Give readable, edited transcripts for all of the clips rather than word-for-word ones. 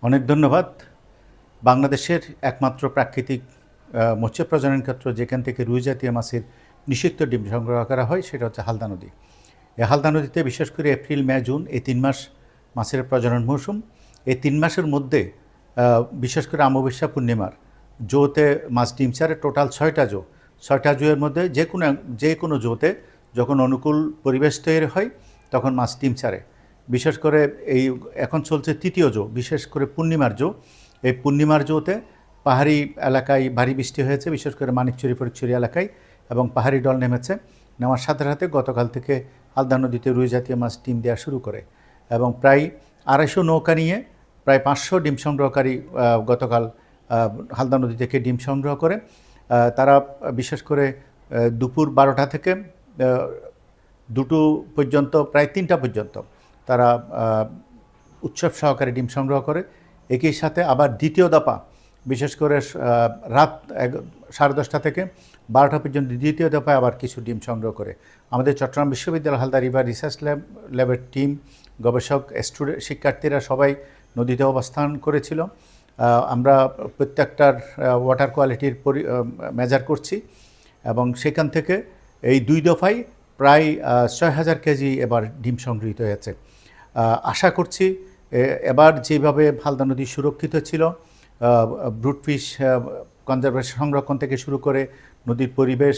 অনেক ধন্যবাদ। বাংলাদেশের একমাত্র প্রাকৃতিক মৎস্য প্রজনন ক্ষেত্র যেখান থেকে রুই জাতীয় মাছের নিষিক্ত ডিম সংগ্রহ করা হয় সেটা হচ্ছে হালদা নদী। এই হালদা নদীতে বিশেষ করে এপ্রিল, মে, জুন এই ৩ মাস মাছের প্রজনন মৌসুম। এই ৩ মাসের মধ্যে বিশেষ করে অমাবস্যা, পূর্ণিমার জোতে মাছ ডিম ছাড়ে টোটাল ৬টা জো। ৬টা জোয়ের মধ্যে যে কোনো জোতে যখন অনুকূল পরিবেশ তৈরি হয় তখন মাছ ডিম ছাড়ে। বিশেষ করে এই এখন চলছে ৩য় জো, বিশেষ করে পূর্ণিমার জো। এই পূর্ণিমার জোতে পাহাড়ি এলাকায় ভারী বৃষ্টি হয়েছে, বিশেষ করে মানিকচুরি ফটিকছড়ি এলাকায়, এবং পাহাড়ি ডল নেমেছে। নেওয়ার সাথে সাথে গতকাল থেকে হালদা নদীতে রুই জাতীয় মাছ ডিম দেওয়া শুরু করে এবং প্রায় ২৫০ নৌকা নিয়ে প্রায় ৫০০ ডিম সংগ্রহকারী গতকাল হালদা নদী থেকে ডিম সংগ্রহ করে। তারা বিশেষ করে দুপুর ১২টা থেকে ২টো পর্যন্ত, প্রায় ৩টা পর্যন্ত তারা উৎসব সহকারে ডিম সংগ্রহ করে। একই সাথে আবার দ্বিতীয় দফা, বিশেষ করে রাত ১০:৩০ থেকে ১২টা পর্যন্ত দ্বিতীয় দফায় আবার কিছু ডিম সংগ্রহ করে। আমাদের চট্টগ্রাম বিশ্ববিদ্যালয় হালদা রিভার রিসার্চ ল্যাবের টিম, গবেষক, শিক্ষার্থীরা সবাই নদীতে অবস্থান করেছিল। আমরা প্রত্যেকটার ওয়াটার কোয়ালিটির মেজার করছি এবং সেখান থেকে এই ২ দফায় প্রায় ৬,০০০ কেজি এবার ডিম সংগৃহীত হয়েছে। আশা করছি এবার যেভাবে হালদা নদী সুরক্ষিত ছিল, ব্রুট ফিশ কনজারভেশন সংরক্ষণ থেকে শুরু করে নদীর পরিবেশ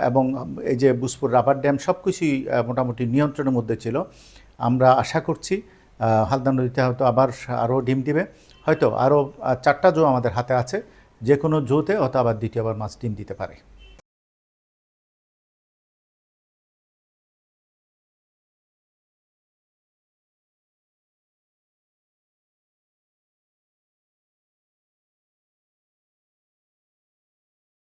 এবং এই যে বুসপুর রাবার ড্যাম সব কিছুই মোটামুটি নিয়ন্ত্রণের মধ্যে ছিল। আমরা আশা করছি হালদা নদীতে হয়তো আরও ডিম দিবে। হয়তো আরও ৪টা জো আমাদের হাতে আছে, যে কোনো জোতে হয়তো আবার দ্বিতীয়বার মাছ ডিম দিতে পারে।